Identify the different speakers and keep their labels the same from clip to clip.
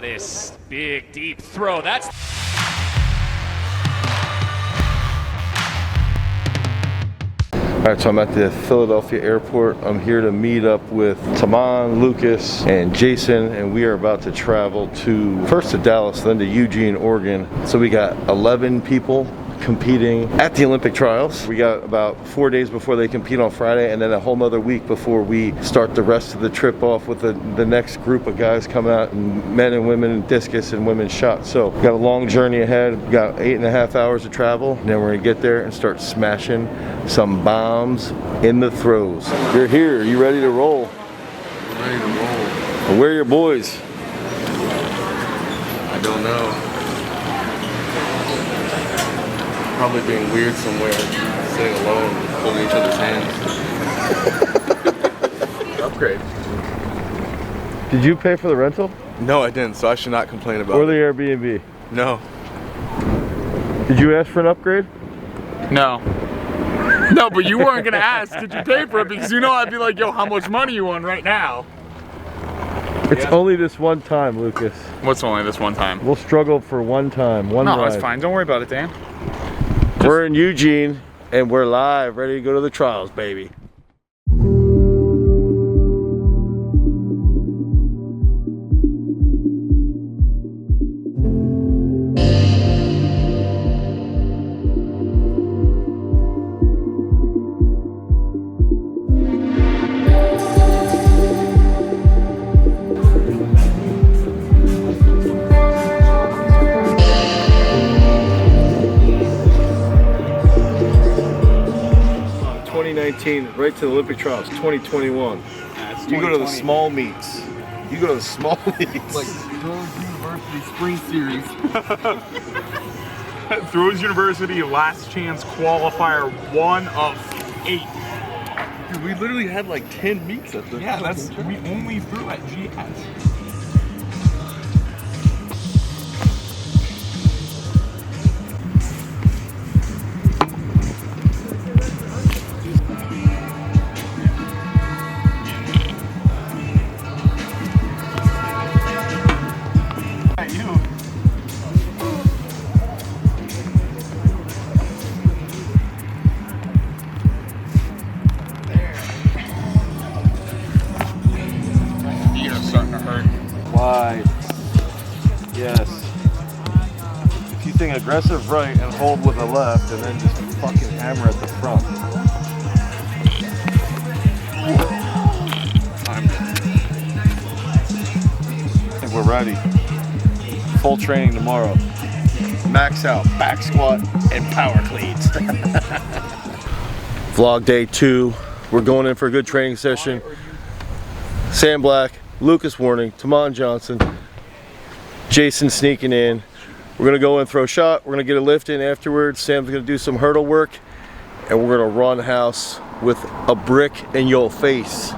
Speaker 1: this big, deep throw. That's...
Speaker 2: All right, so I'm at the Philadelphia airport. I'm here to meet up with Taman, Lucas, and Jason, and we are about to travel first to Dallas, then to Eugene, Oregon. So we got 11 people competing at the Olympic trials. We got about 4 days before they compete on Friday, and then a whole nother week before we start the rest of the trip off with the next group of guys coming out, and men and women in discus and women's shot. So we got a long journey ahead. We got 8.5 hours to travel, and then we're gonna get there and start smashing some bombs in the throws. You're here, you ready to roll?
Speaker 3: I'm ready to roll.
Speaker 2: Well, where are your boys?
Speaker 3: I don't know. Probably being weird somewhere, sitting alone, holding each other's hands. Upgrade.
Speaker 2: Did you pay for the rental?
Speaker 3: No, I didn't, so I should not complain about
Speaker 2: Or the
Speaker 3: it.
Speaker 2: Airbnb?
Speaker 3: No.
Speaker 2: Did you ask for an upgrade?
Speaker 4: No. No, but you weren't gonna ask, did you pay for it? Because you know I'd be like, yo, how much money you want right now?
Speaker 2: It's only this one time, Lucas.
Speaker 4: What's only this one time?
Speaker 2: We'll struggle for one time, one ride.
Speaker 4: No, that's fine. Don't worry about it, Dan.
Speaker 2: We're in Eugene, and we're live, ready to go to the trials, baby. Right to the Olympic trials, 2021. You go to the small meets. You go to the small meets.
Speaker 4: Like Throws University Spring Series. Throws University Last Chance Qualifier 1 of 8.
Speaker 3: Dude, we literally had like 10 meets at the
Speaker 4: Yeah, we only threw at GS.
Speaker 2: Wide. Yes. If you think aggressive right and hold with the left, and then just fucking hammer at the front. I think we're ready. Full training tomorrow. Max out, back squat, and power cleans. Vlog day 2. We're going in for a good training session. Sam Black, Lucas Warning, Taman Johnson, Jason sneaking in. We're gonna go and throw a shot. We're gonna get a lift in afterwards. Sam's gonna do some hurdle work, and we're gonna run house with a brick in your face.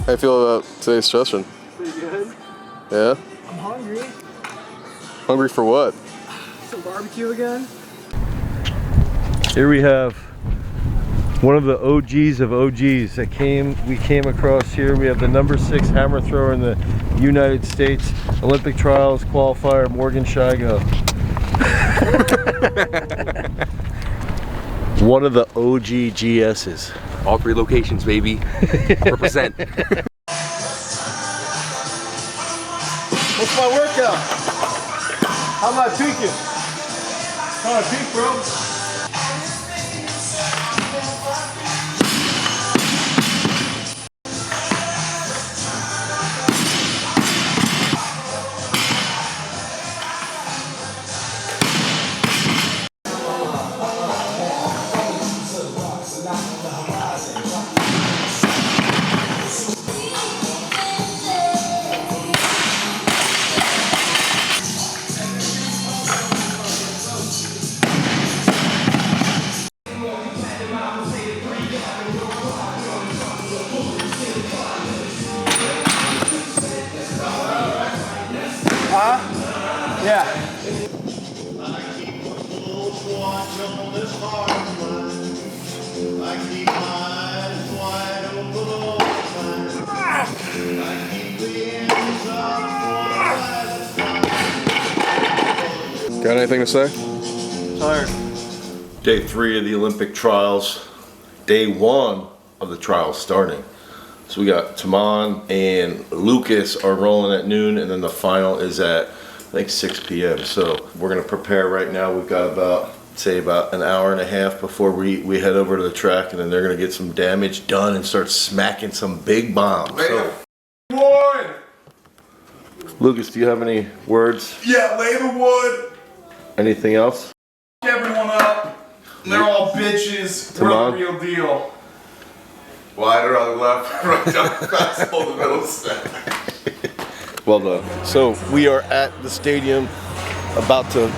Speaker 3: How you feel about today's session?
Speaker 2: Pretty good.
Speaker 3: Yeah?
Speaker 2: I'm hungry.
Speaker 3: Hungry for what?
Speaker 2: Some barbecue again. Here we have one of the OGs of OGs that we came across here. We have the number 6 hammer thrower in the United States Olympic trials qualifier, Morgan Shigo. One of the OG GS's.
Speaker 5: All 3 locations, baby. Represent.
Speaker 2: What's my workout? How am I peaking? How am I peak, bro?
Speaker 3: Got anything to say?
Speaker 2: Day 3 of the Olympic trials. Day 1 of the trials starting. So we got Taman and Lucas are rolling at noon, and then the final is at, I think, 6 p.m. So we're gonna prepare right now. We've got about an hour and a half before we head over to the track, and then they're gonna get some damage done and start smacking some big bombs. So, Lucas, do you have any words?
Speaker 4: Yeah, lay the wood.
Speaker 2: Anything else?
Speaker 4: Everyone up. They're all bitches. We're the real deal.
Speaker 3: Wider on the left, right down fast on the middle stack.
Speaker 2: Well done. So we are at the stadium, about to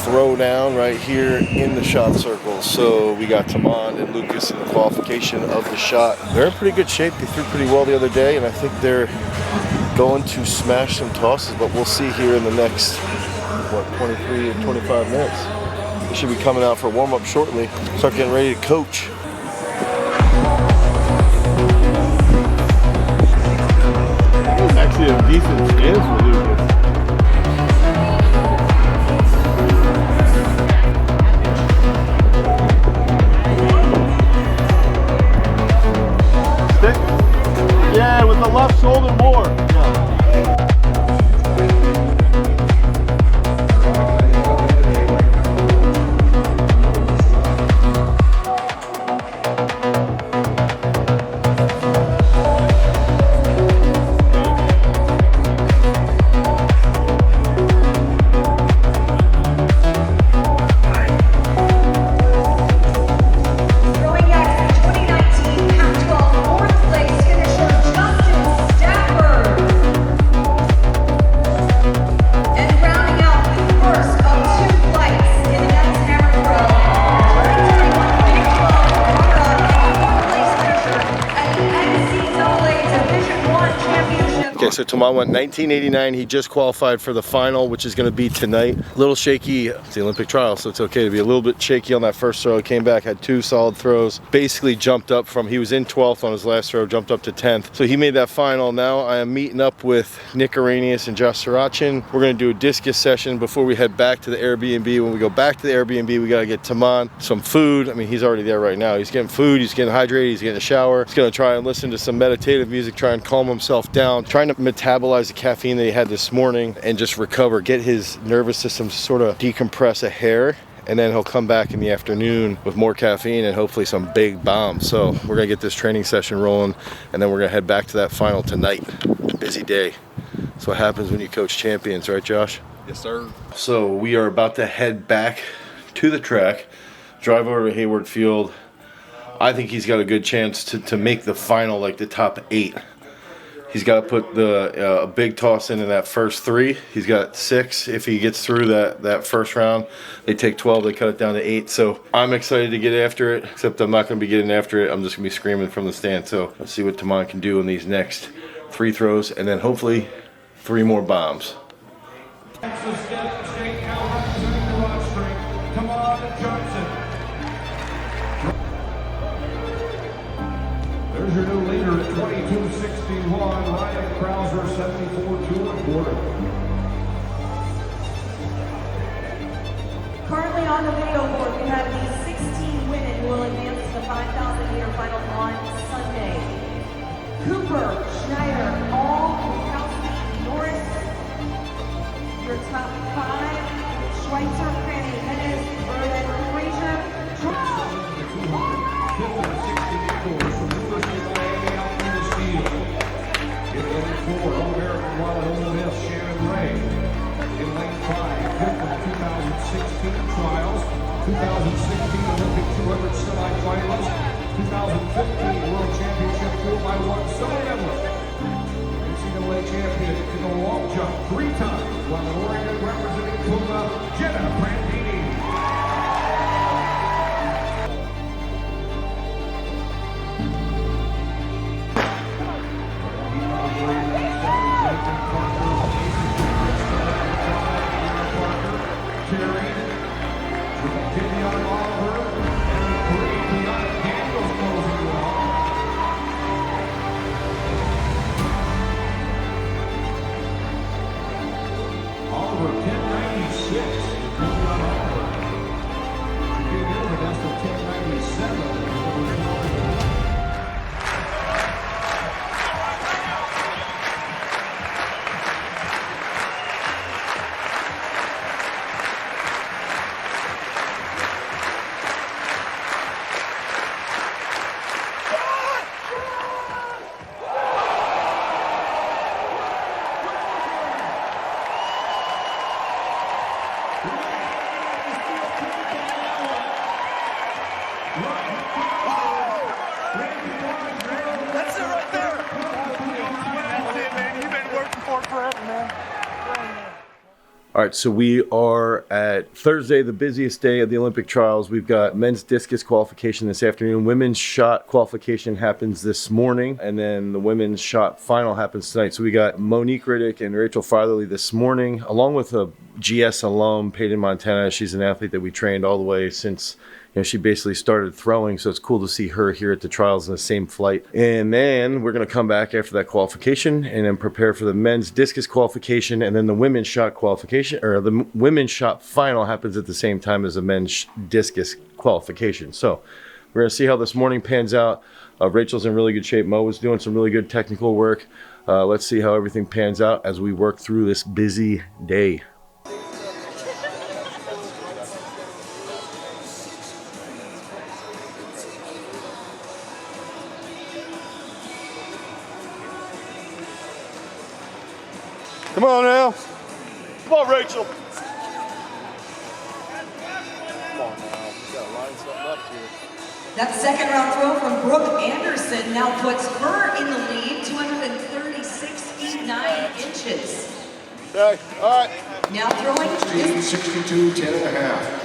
Speaker 2: throw down right here in the shot circle. So we got Taman and Lucas in the qualification of the shot. They're in pretty good shape. They threw pretty well the other day, and I think they're going to smash some tosses, but we'll see here in the next, 23 and 25 minutes. They should be coming out for warm-up shortly. Start getting ready to coach. Actually a decent chance for Lucas. Stick? Yeah, with the left shoulder more. Yeah. So Taman went 1989. He just qualified for the final, which is going to be tonight. A little shaky. It's the Olympic trial, so it's okay to be a little bit shaky on that first throw. He came back, had 2 solid throws. Basically jumped up from, he was in 12th on his last throw, jumped up to 10th. So he made that final. Now I am meeting up with Nick Arrhenius and Josh Sarachin. We're going to do a discus session before we head back to the Airbnb. When we go back to the Airbnb, we got to get Taman some food. I mean, he's already there right now. He's getting food, he's getting hydrated, he's getting a shower. He's going to try and listen to some meditative music, try and calm himself down, trying to metabolize the caffeine that he had this morning and just recover, get his nervous system sort of decompress a hair, and then he'll come back in the afternoon with more caffeine and hopefully some big bombs. So we're gonna get this training session rolling, and then we're gonna head back to that final tonight. Busy day. That's what happens when you coach champions, right, Josh?
Speaker 3: Yes, sir.
Speaker 2: So we are about to head back to the track, drive over to Hayward Field. I think he's got a good chance to make the final, like the top 8. He's got to put the big toss in that first 3. He's got 6. If he gets through that first round, they take 12, they cut it down to 8. So I'm excited to get after it, except I'm not going to be getting after it. I'm just going to be screaming from the stand. So let's see what Taman can do in these next 3 throws, and then hopefully 3 more bombs.
Speaker 6: There's your new leader at 22.61, Ryan Krauser, 74.225.
Speaker 7: Currently on the video board, we have the 16 women who will advance to the 5,000 meter final on Sunday. Cooper, Schneider, Hall, Kowski, Norris. Your top 5, Schweitzer, Cranny, Hennis, Burnett, Frazier,
Speaker 6: All-American Wallet Ole Miss, Shannon Ray. In lane 5, fifth in 2016 trials, 2016 Olympic 200 semifinalist, 2015 World Championship field by 1 Sylvia Emlist. NCAA champion in the long jump 3 times, while Oregon representing Puma, Jenna Brandini. Terry, Gideon Oliver, and Green Daniels closing well. Oliver, 1096. Gideon Oliver. Gideon Oliver, that's the 1097.
Speaker 8: That's it right there. That's it, man. You've been working for it forever, man.
Speaker 2: All right, so we are at Thursday, the busiest day of the Olympic trials. We've got men's discus qualification this afternoon. Women's shot qualification happens this morning, and then the women's shot final happens tonight. So we got Monique Riddick and Rachel Farley this morning, along with a GS alum, Peyton Montana. She's an athlete that we trained all the way since she basically started throwing, so it's cool to see her here at the trials in the same flight. And then we're going to come back after that qualification and then prepare for the men's discus qualification, and then the women's shot qualification, or the women's shot final happens at the same time as the men's discus qualification. So we're going to see how this morning pans out. Rachel's in really good shape. Mo was doing some really good technical work. Let's see how everything pans out as we work through this busy day.
Speaker 3: Come on now. Come on, Rachel.
Speaker 2: Come on now. We gotta line something up here.
Speaker 7: That second round throw from Brooke Anderson now puts her in the lead, 236 feet 9 inches.
Speaker 3: Okay, all right.
Speaker 7: Now throwing is
Speaker 6: 62, 10 and a half.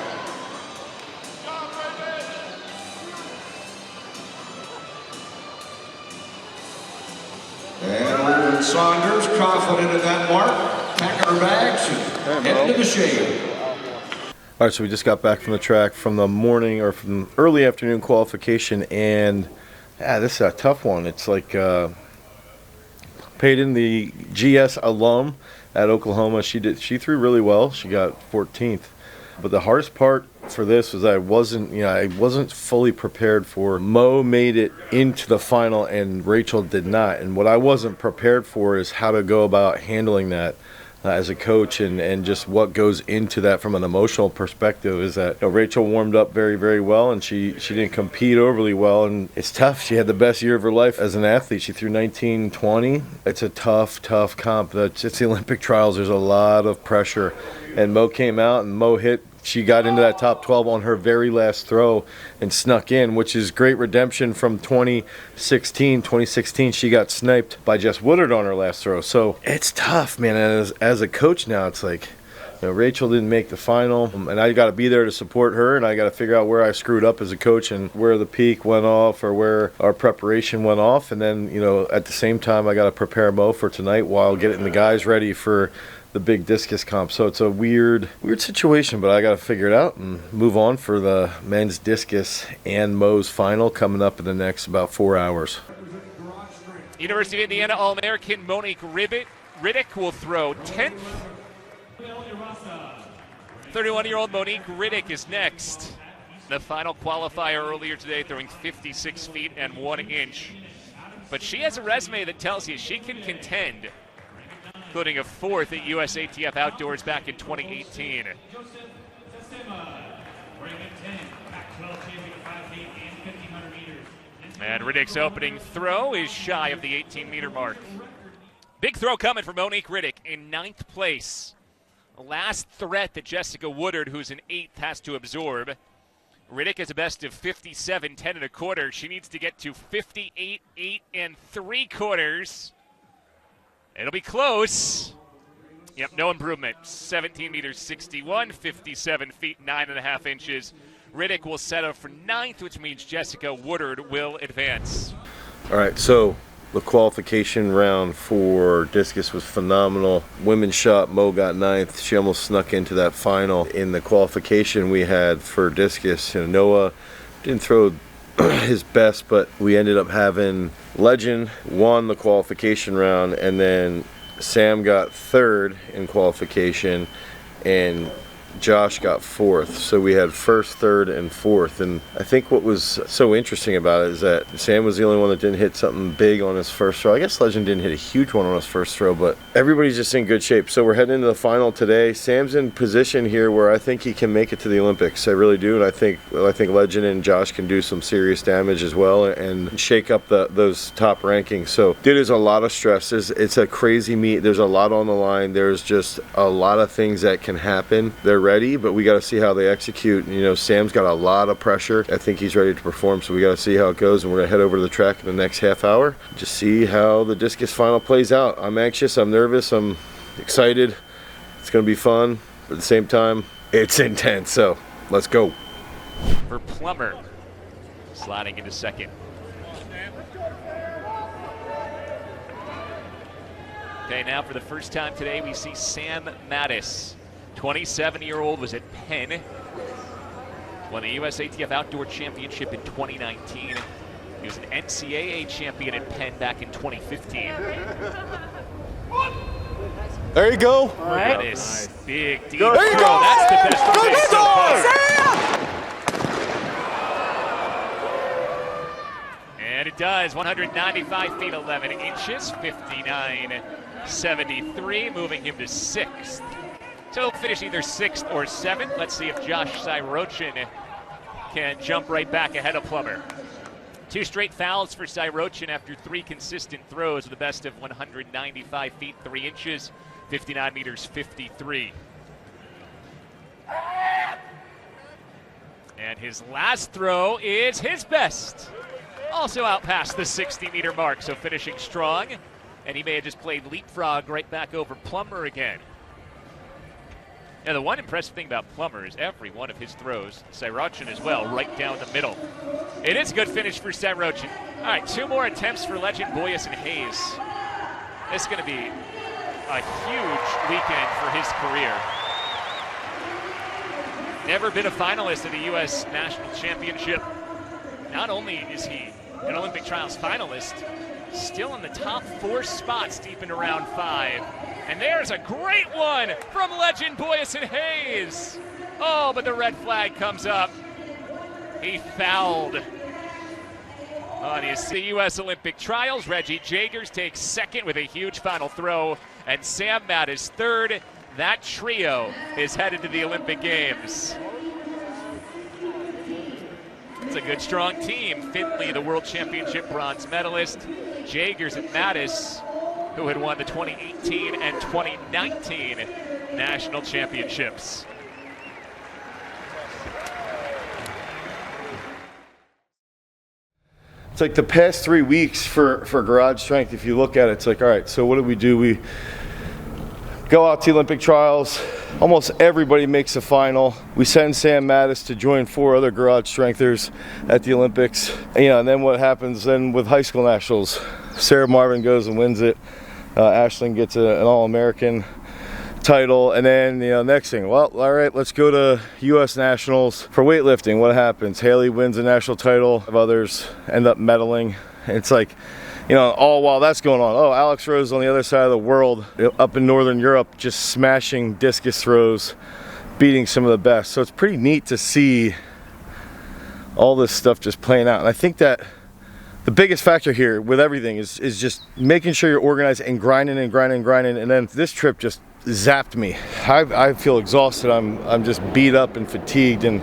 Speaker 6: And Olin Saunders, confident in that mark, packing her bags and heading to the shade.
Speaker 2: All right, so we just got back from the track from the morning or from early afternoon qualification, and this is a tough one. It's like Peyton, the GS alum at Oklahoma, she threw really well. She got 14th. But the hardest part for this was I wasn't fully prepared for. Mo made it into the final and Rachel did not. And what I wasn't prepared for is how to go about handling that as a coach, and just what goes into that from an emotional perspective. Is that Rachel warmed up very, very well, and she didn't compete overly well, and it's tough. She had the best year of her life as an athlete. She threw 19.20. It's a tough comp. It's the Olympic trials. There's a lot of pressure, and Mo came out and Mo hit. She got into that top 12 on her very last throw and snuck in, which is great redemption from 2016. 2016, she got sniped by Jess Woodard on her last throw. So it's tough, man. As a coach now, it's like, Rachel didn't make the final, and I got to be there to support her, and I got to figure out where I screwed up as a coach and where the peak went off or where our preparation went off. And then, at the same time, I got to prepare Mo for tonight while getting the guys ready for the big discus comp. So it's a weird situation, but I got to figure it out and move on for the men's discus and Mo's final coming up in the next about 4 hours.
Speaker 1: University of Indiana All-American Monique Riddick will throw 10th. 31-year-old Monique Riddick is next. The final qualifier earlier today, throwing 56 feet and 1 inch. But she has a resume that tells you she can contend, including a 4th at USATF Outdoors back in 2018. And Riddick's opening throw is shy of the 18-meter mark. Big throw coming for Monique Riddick in 9th place. The last threat that Jessica Woodard, who's in 8th, has to absorb. Riddick has a best of 57, 10 1/4. She needs to get to 58, 8 3/4. It'll be close. Yep, no improvement. 17 meters 61, 57 feet 9.5 inches. Riddick will set up for 9th, which means Jessica Woodard will advance.
Speaker 2: All right, so The qualification round for discus was phenomenal. Women's shot, Mo got 9th. She almost snuck into that final. In the qualification we had for discus, you know, Noah didn't throw his best, but we ended up having Legend won the qualification round, and then Sam got 3rd in qualification, and Josh got 4th. So we had 1st, 3rd, and 4th. And I think what was so interesting about it is that Sam was the only one that didn't hit something big on his first throw. I guess Legend didn't hit a huge one on his first throw, but everybody's just in good shape. So we're heading into the final today. Sam's in position here where I think he can make it to the Olympics. I really do, and I think Legend and Josh can do some serious damage as well and shake up those top rankings. So dude, there's a lot of stress. It's a crazy meet. There's a lot on the line. There's just a lot of things that can happen. They're ready, but we got to see how they execute. You know, Sam's got a lot of pressure. I think he's ready to perform, so we got to see how it goes, and we're gonna head over to the track in the next half hour, just see how the discus final plays out. I'm anxious, I'm nervous, I'm excited. It's gonna be fun, but at the same time it's intense, so let's go.
Speaker 1: For Plummer, sliding into second. Okay, now for the first time today we see Sam Mattis. 27-year-old, was at Penn, won the US ATF Outdoor Championship in 2019. He was an NCAA champion at Penn back in 2015.
Speaker 2: There you go.
Speaker 1: Look at this big deep throw. That's the best of it so far. And it does, 195 feet 11 inches, 59.73, moving him to 6th. So he'll finish either 6th or 7th. Let's see if Josh Syrochin can jump right back ahead of Plummer. 2 straight fouls for Syrochin after 3 consistent throws with the best of 195 feet 3 inches, 59 meters 53. And his last throw is his best. Also out past the 60-meter mark, so finishing strong. And he may have just played leapfrog right back over Plummer again. Now, the one impressive thing about Plummer is every one of his throws, Syrochin as well, right down the middle. It is a good finish for Syrochin. All right, 2 more attempts for Legend Boyes and Hayes. This is going to be a huge weekend for his career. Never been a finalist at the U.S. National Championship. Not only is he an Olympic trials finalist, still in the top 4 spots deep into round 5. And there's a great one from Legend Boyes and Hayes. Oh, but the red flag comes up. He fouled on the U.S. Olympic trials. Reggie Jagers takes 2nd with a huge final throw, and Sam Mattis 3rd. That trio is headed to the Olympic Games. It's a good, strong team. Finley, the World Championship bronze medalist. Jagers and Mattis, who had won the 2018 and 2019 national championships.
Speaker 2: It's like the past 3 weeks for Garage Strength, if you look at it, it's like, all right, so what do? We go out to the Olympic trials. Almost everybody makes a final. We send Sam Mattis to join 4 other Garage Strengthers at the Olympics. And then what happens then with high school nationals? Sarah Marvin goes and wins it. Ashlyn gets an All-American title, and then next thing, well, all right, let's go to U.S. Nationals for weightlifting. What happens? Haley wins a national title. Others end up medaling. And it's like, all while that's going on, oh, Alex Rose on the other side of the world, up in Northern Europe, just smashing discus throws, beating some of the best. So it's pretty neat to see all this stuff just playing out. And I think that the biggest factor here with everything is just making sure you're organized and grinding. And then this trip just zapped me. I feel exhausted. I'm just beat up and fatigued and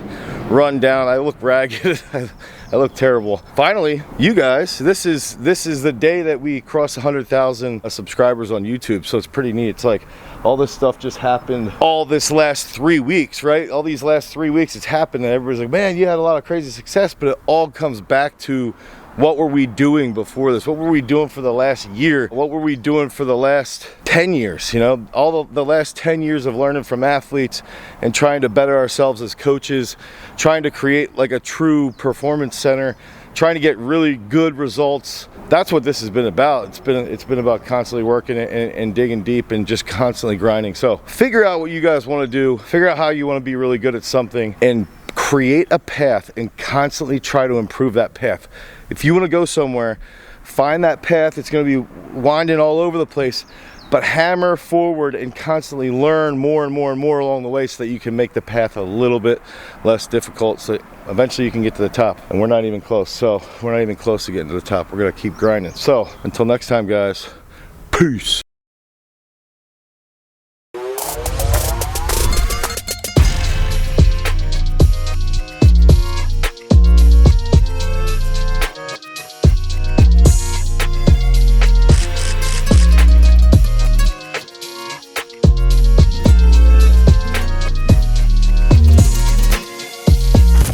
Speaker 2: run down. I look ragged. I look terrible. Finally, you guys, this is the day that we crossed 100,000 subscribers on YouTube. So it's pretty neat. It's like all this stuff just happened all this last 3 weeks, right? All these last 3 weeks it's happened, and everybody's like, man, you had a lot of crazy success, but it all comes back to what were we doing before this? What were we doing for the last year? What were we doing for the last 10 years? All the last 10 years of learning from athletes and trying to better ourselves as coaches, trying to create like a true performance center, trying to get really good results. That's what this has been about. It's been about constantly working and digging deep and just constantly grinding. So figure out what you guys want to do, figure out how you want to be really good at something, and create a path and constantly try to improve that path. If you want to go somewhere, find that path. It's going to be winding all over the place, but hammer forward and constantly learn more and more and more along the way so that you can make the path a little bit less difficult, so eventually you can get to the top. And we're not even close. So we're not even close to getting to the top. We're going to keep grinding. So until next time, guys, peace.